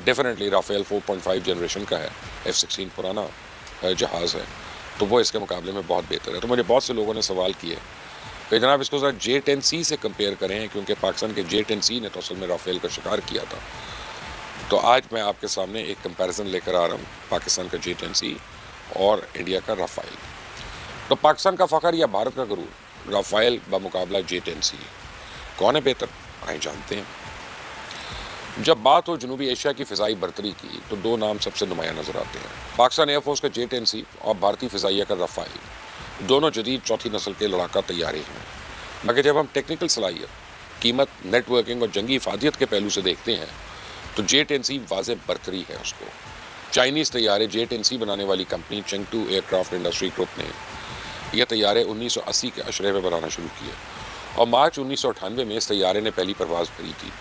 Definitely Rafale 4.5 generation का है, F-16 पुराना जहाज़ है, तो वो इसके मुकाबले में बहुत बेहतर है। तो मुझे बहुत से लोगों ने सवाल किए कि जनाब इसको ज़रा J-10C से कंपेयर करें, क्योंकि पाकिस्तान के J-10C ने तो असल में राफेल का शिकार किया था। तो आज मैं आपके सामने एक कंपैरिजन लेकर आ रहा हूँ पाकिस्तान का J-10C और इंडिया का राफेल। तो पाकिस्तान का फ़ख्र या भारत का गरूर, राफेल बमुकाबला J-10C, कौन है बेहतर, आए जानते हैं। जब बात हो जनूबी एशिया की फ़िज़ाई बरतरी की तो दो नाम सबसे नुमाया नज़र आते हैं, पाकिस्तान एयरफोर्स का J-10C और भारतीय फ़िज़ाइया का राफेल। दोनों जदीद चौथी नस्ल के लड़ाका तैयारे हैं, मगर जब हम टेक्निकल सलाहियत, कीमत, नेटवर्किंग और जंगी इफादियत के पहलू से देखते हैं तो J-10C वाज़े बरतरी है उसको। चाइनीज़ तैयारे J-10C बनाने वाली कंपनी चेंगटू एयरक्राफ्ट इंडस्ट्री ग्रुप ने यह तैयारे 1980 के अशरे में बनाना शुरू किए और मार्च 1998 में इस तैयारे ने पहली परवाज़ भरी थी।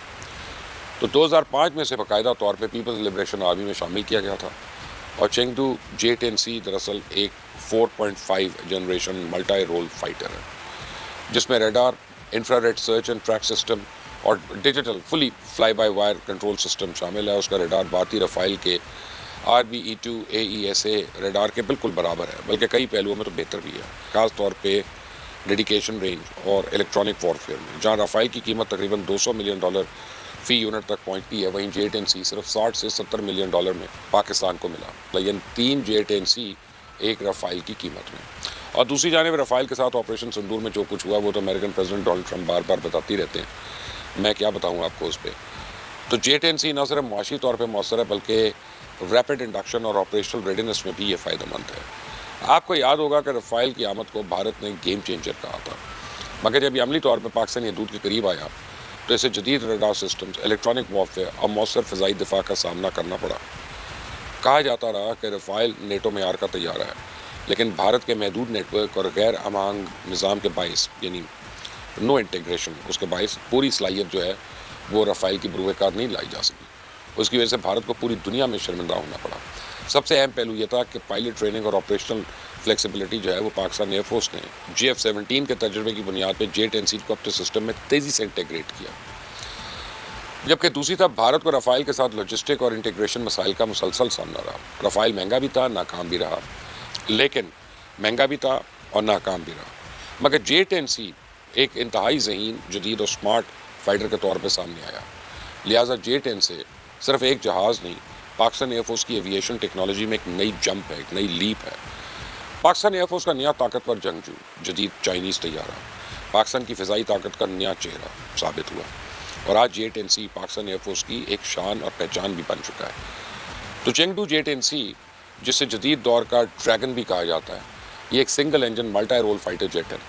तो 2005 में से बाकायदा तौर पे पीपल्स लिबरेशन आर्मी में शामिल किया गया था और चेंगटू J-10C दरअसल एक 4.5 जनरेशन मल्टी रोल फाइटर है, जिसमें radar, infrared search and track system और digital fully fly by wire control system शामिल है। उसका रेडार भारतीय राफेल के RBE-2 AESA रेडार के बिल्कुल बराबर है, बल्कि कई पहलुओं में तो बेहतर भी है, ख़ास तौर पे डेडिकेशन रेंज और इलेक्ट्रॉनिक वॉरफेयर में। जहाँ राफेल की कीमत तकरीबन $200 मिलियन फ़ी यूनिट तक पहुँचती है, वहीं J-10C सिर्फ 60 से 70 मिलियन डॉलर में पाकिस्तान को मिला, यानी 3 J-10C एक राफेल की कीमत में। और दूसरी जानिब राफेल के साथ ऑपरेशन सिंदूर में जो कुछ हुआ वो तो अमेरिकन प्रेसिडेंट डोनाल्ड ट्रंप बार बार बताते ही रहते हैं, मैं क्या बताऊँ आपको उस पर। तो J-10C न सिर्फ मुआशी तौर पर मौसर है, बल्कि रैपिड इंडक्शन और ऑपरेशनल रेडीनेस में भी ये फ़ायदेमंद है। आपको याद होगा कि राफेल की आमद को भारत ने गेम चेंजर कहा था, मगर जब ये अमली तौर पर पाकिस्तानी हदूद के करीब आया तो इसे जदीद रडार सिस्टम्स, इलेक्ट्रॉनिक वॉरफेयर और मौसर फ़िज़ाई दिफा का सामना करना पड़ा। कहा जाता रहा कि राफेल नेटो मेयार का तैयारा है, लेकिन भारत के महदूद नेटवर्क और गैर अमांग निज़ाम के बाइस, यानी नो इंटीग्रेशन, उसके बाइस पूरी सलाहियत जो है वो राफेल की बरूए कार नहीं लाई जा सकी। उसकी वजह से भारत को पूरी दुनिया में शर्मिंदा होना पड़ा। सबसे अहम पहलू यह था कि पायलट ट्रेनिंग और ऑपरेशनल फ्लेक्सिबिलिटी जो है वो पाकिस्तान एयरफोर्स ने GF-17 के तजर्बे की बुनियाद पर J-10C को अपने सिस्टम में तेज़ी से इंटीग्रेट किया, जबकि दूसरी तरफ भारत को राफेल के साथ लॉजिस्टिक और इंटीग्रेशन मसाइल का मुसलसल सामना रहा। राफेल महंगा भी था, नाकाम भी रहा, लेकिन महंगा भी था और नाकाम भी रहा, मगर J-10C एक इंतहाई ज़हीन, जदीद और स्मार्ट फाइटर के तौर पर सामने आया। लिहाजा J-10 से सिर्फ एक जहाज़ नहीं, पाकिस्तान एयरफोर्स की एविएशन टेक्नोलॉजी में एक नई जंप है, एक नई लीप है। पाकिस्तान एयरफोर्स का नया ताकतवर जंगजू, जदीद चाइनीज़ तैयारा, पाकिस्तान की फ़िज़ाई ताकत का नया चेहरा साबित हुआ और आज J-10C पाकिस्तान एयरफोर्स की एक शान और पहचान भी बन चुका है। तो चेंगटू J-10C, जिसे जदीद दौर का ड्रैगन भी कहा जाता है, ये एक single engine multi role fighter jet है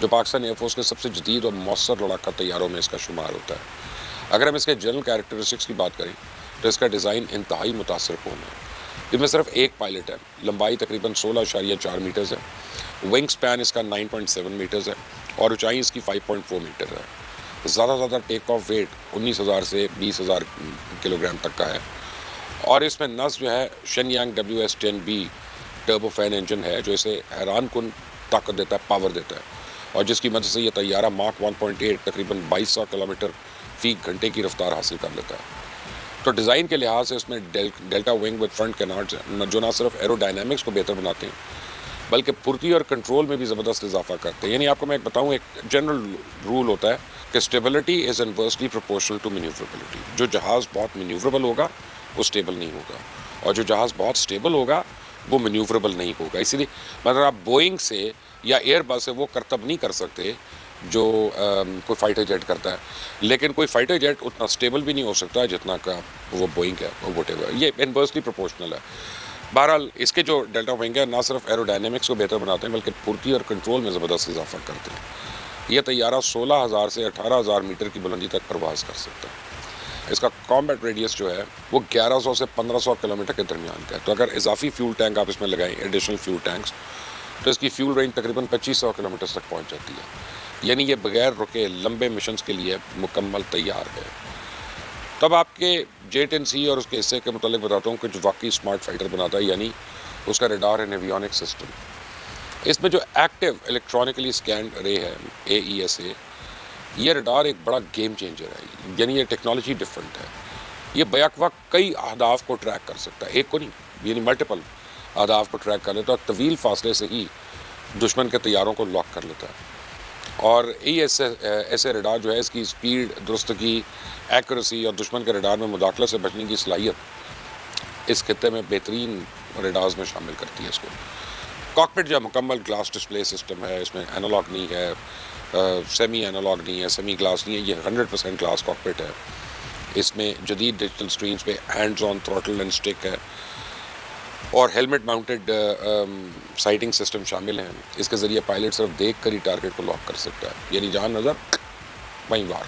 जो पाकिस्तान एयरफोर्स के सबसे जदीद और मौसर लड़ाका तैयारों में इसका शुमार होता है। अगर हम इसके जनरल कैरेक्टरिस्टिक्स की बात करें तो इसका डिज़ाइन इंतहाई मुतासिरकुन है। इसमें सिर्फ एक पायलट है, लंबाई तकरीबन 16.4 मीटर्स है, विंग स्पैन इसका 9.7 मीटर्स है और ऊंचाई इसकी 5.4 मीटर है। ज़्यादा टेक ऑफ वेट 19,000 से 20,000 किलोग्राम तक का है और इसमें नस्ब जो है शेनयांग WS-10B टर्बोफैन इंजन है, जो इसे हैरान कुन ताकत देता है, पावर देता है, और जिसकी मदद से यह तैयारा माक 1.8 तकरीबन 2200 किलोमीटर फ़ी घंटे की रफ्तार हासिल कर लेता है। तो डिज़ाइन के लिहाज से इसमें डेल्टा विंग विद फ्रंट कैनार्ड्स हैं, जो ना सिर्फ एरोडायनामिक्स को बेहतर बनाते हैं बल्कि फुर्ती और कंट्रोल में भी ज़बरदस्त इजाफा करते हैं। यानी आपको मैं एक बताऊँ, एक जनरल रूल होता है कि stability is inversely proportional to manoeuvrability. जो जहाज़ बहुत मैन्यूवरेबल होगा वो स्टेबल नहीं होगा, और जो जहाज़ बहुत स्टेबल होगा वो मैन्यूवरेबल नहीं होगा। इसीलिए मतलब आप बोइंग से या एयरबस से वो करतब नहीं कर सकते जो कोई फाइटर जेट करता है, लेकिन कोई फाइटर जेट उतना स्टेबल भी नहीं हो सकता जितना का वो बोइंग है, वो व्हाटएवर, ये इनवर्सली प्रोपोर्शनल है। बहरहाल इसके जो डेल्टा विंग है ना सिर्फ एरोडायनेमिक्स को बेहतर बनाते हैं बल्कि फुर्ती और कंट्रोल में ज़बरदस्त इजाफा करते हैं। यह तैयारा 16,000 से 18,000 मीटर की बुलंदी तक परवाज़ कर सकता है। इसका कॉम्बैट रेडियस जो है वो 1100 से 1500 किलोमीटर के दरमियान का है। तो अगर इजाफी फ्यूल टैंक आप इसमें लगाएं, एडिशनल फ्यूल टैंक्स, तो इसकी फ्यूल रेंज तकरीबन 2500 किलोमीटर तक पहुंच जाती है। यानी ये बगैर रुके लंबे मिशंस के लिए मुकम्मल तैयार है। तब आपके J-10C और उसके हिस्से के मुतालिक बताता हूँ कि जो वाकई स्मार्ट फाइटर बनाता है, यानी उसका रडार एंड एवियोनिक सिस्टम। इसमें जो एक्टिव इलेक्ट्रॉनिकली स्कैन रे है AESA, ये रडार एक बड़ा गेम चेंजर है। यानी ये टेक्नोलॉजी डिफरेंट है। یہ بیک وقت کئی اہداف کو ٹریک کر سکتا ہے، ایک کو نہیں، یعنی ملٹیپل اہداف کو ٹریک کر لیتا ہے اور طویل فاصلے سے ہی دشمن کے طیاروں کو لاک کر لیتا ہے۔ اور ایسے ریڈار جو ہے اس کی سپیڈ، درستگی، ایکوریسی اور دشمن کے ریڈار میں مداخلت سے بچنے کی صلاحیت اس خطے میں بہترین ریڈارز میں شامل کرتی ہے اس کو۔ کاکپٹ جو مکمل گلاس ڈسپلے سسٹم ہے، اس میں اینالاگ نہیں ہے، سیمی اینالاگ نہیں ہے، سیمی گلاس نہیں ہے، یہ 100% گلاس کاکپٹ ہے۔ اس میں جدید ڈیجیٹل سکرینز پہ hands on throttle and stick ہے اور ہیلمٹ ماؤنٹڈ سائٹنگ سسٹم شامل ہیں۔ اس کے ذریعے پائلٹ صرف دیکھ کر ہی ٹارگٹ کو لاک کر سکتا ہے، یعنی جہاں نظر وہیں وار۔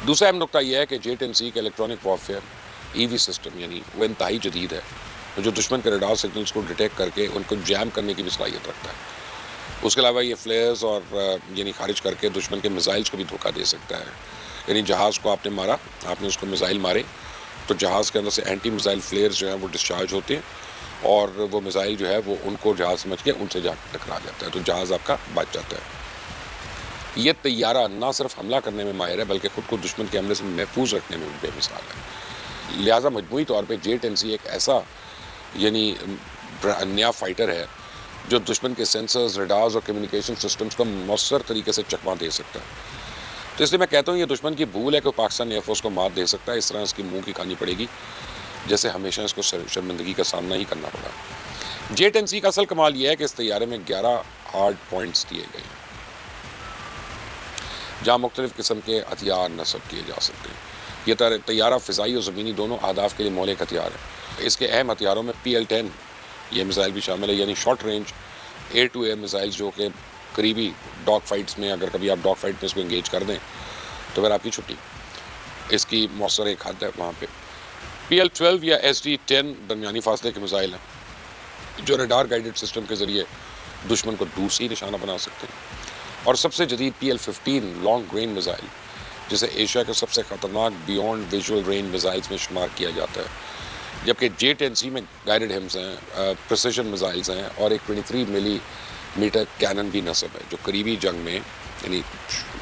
دوسرا اہم نقطہ یہ ہے کہ J-10C کا الیکٹرانک وارفیئر EV سسٹم یعنی وہ انتہائی جدید ہے، جو دشمن کے ریڈار سگنلز کو ڈیٹیکٹ کر کے ان کو جیم کرنے کی بھی صلاحیت رکھتا ہے۔ اس کے علاوہ یہ فلیئرز اور یعنی خارج کر کے دشمن کے میزائلز کو بھی دھوکہ دے سکتا ہے، یعنی جہاز کو آپ نے مارا، آپ نے اس کو میزائل مارے تو جہاز کے اندر سے اینٹی میزائل فلیئرز جو ہیں وہ ڈسچارج ہوتے ہیں اور وہ میزائل جو ہے وہ ان کو جہاز سمجھ کے ان سے جا ٹکرا جاتا ہے، تو جہاز آپ کا بچ جاتا ہے۔ یہ طیارہ نہ صرف حملہ کرنے میں ماہر ہے بلکہ خود کو دشمن کے حملے سے محفوظ رکھنے میں بھی بے مثال ہے۔ لہٰذا مجموعی طور پہ J-10C ایک ایسا یعنی نیا فائٹر ہے جو دشمن کے سینسرز، ریڈارز اور کمیونیکیشن سسٹمز کو مؤثر طریقے سے چکما دے سکتا ہے۔ تو اس لیے میں کہتا ہوں یہ دشمن کی بھول ہے کہ وہ پاکستانی ایئر فورس کو مات دے سکتا ہے، اس طرح اس کی منہ کی کھانی پڑے گی جیسے ہمیشہ اس کو شرمندگی کا سامنا ہی کرنا پڑا۔ J-10C کا اصل کمال یہ ہے کہ اس طیارے میں 11 ہارڈ پوائنٹس دیے گئے ہیں جہاں مختلف قسم کے ہتھیار نصب کیے جا سکتے ہیں۔ یہ طیارہ فضائی اور زمینی دونوں اہداف کے لیے مہلک ہتھیار ہے۔ اس کے اہم ہتھیاروں میں PL-10 یہ میزائل بھی شامل ہے، یعنی short range air to air missile جو کہ قریبی ڈاگ فائٹس میں، اگر کبھی آپ ڈاگ فائٹ میں اس کو انگیج کر دیں تو پھر آپ کی چھٹی، اس کی مؤثر ایک حد ہے وہاں پہ۔ PL-12 یا SD-10 درمیانی فاصلے کے میزائل ہیں جو ریڈار گائیڈڈ سسٹم کے ذریعے دشمن کو دور سے ہی نشانہ بنا سکتے ہیں۔ اور سب سے جدید PL-15 لانگ رینج میزائل جسے ایشیا کے سب سے خطرناک بیونڈ ویژول رینج میزائلز میں شمار کیا جاتا ہے، جبکہ J-10C میں گائیڈڈ ہیمز ہیں، پریسیشن میزائلز ہیں اور ایک 23 ملی میٹر کینن بھی نصب ہے جو قریبی جنگ میں یعنی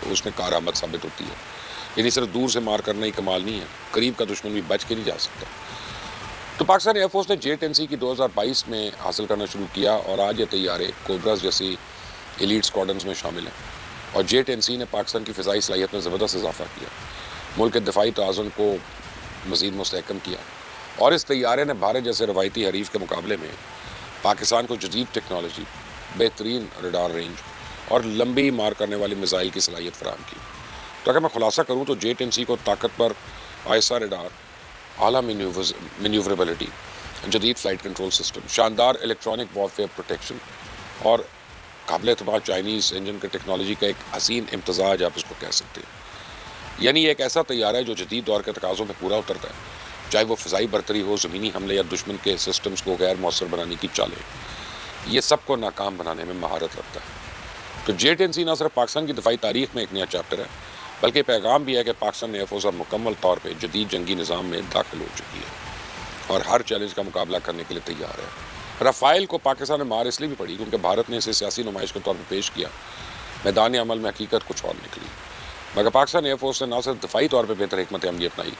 اس میں کارآمد ثابت ہوتی ہے۔ یعنی صرف دور سے مار کرنا ہی کمال نہیں ہے، قریب کا دشمن بھی بچ کے نہیں جا سکتا۔ تو پاکستان ایئر فورس نے J-10C کی 2022 میں حاصل کرنا شروع کیا اور آج یہ طیارے کوبراز جیسی ایلیٹ اسکواڈرنز میں شامل ہیں، اور J-10C نے پاکستان کی فضائی صلاحیت میں زبردست اضافہ کیا، ملک کے دفاعی توازن کو مزید مستحکم کیا، اور اس طیارے نے بھارت جیسے روایتی حریف کے مقابلے میں پاکستان کو جدید ٹیکنالوجی، بہترین ریڈار رینج اور لمبی مار کرنے والی میزائل کی صلاحیت فراہم کی۔ تو اگر میں خلاصہ کروں تو J-10C کو طاقتور آہستہ ریڈار، اعلیٰ مینیوربلٹی، جدید فلائٹ کنٹرول سسٹم، شاندار الیکٹرانک وارفیئر پروٹیکشن اور قابل اعتماد چائنیز انجن کے ٹیکنالوجی کا ایک حسین امتزاج آپ اس کو کہہ سکتے ہیں۔ یعنی یہ ایک ایسا طیارہ ہے جو جدید دور کے تقاضوں میں پورا اترتا ہے، چاہے وہ فضائی برتری ہو، زمینی حملے یا دشمن کے سسٹمز کو غیر مؤثر بنانے کی چالیں، یہ سب کو ناکام بنانے میں مہارت رکھتا ہے۔ تو J-10C نہ صرف پاکستان کی دفاعی تاریخ میں ایک نیا چیپٹر ہے بلکہ پیغام بھی ہے کہ پاکستان ایئر فورس اب مکمل طور پہ جدید جنگی نظام میں داخل ہو چکی ہے اور ہر چیلنج کا مقابلہ کرنے کے لیے تیار ہے۔ رافائل کو پاکستان میں مار اس لیے بھی پڑی کیونکہ بھارت نے اسے سیاسی نمائش کے طور پر پیش کیا، میدان عمل میں حقیقت کچھ اور نکلی، مگر پاکستان ایئر فورس نے نہ صرف دفاعی طور پہ بہتر حکمت عملی اپنائی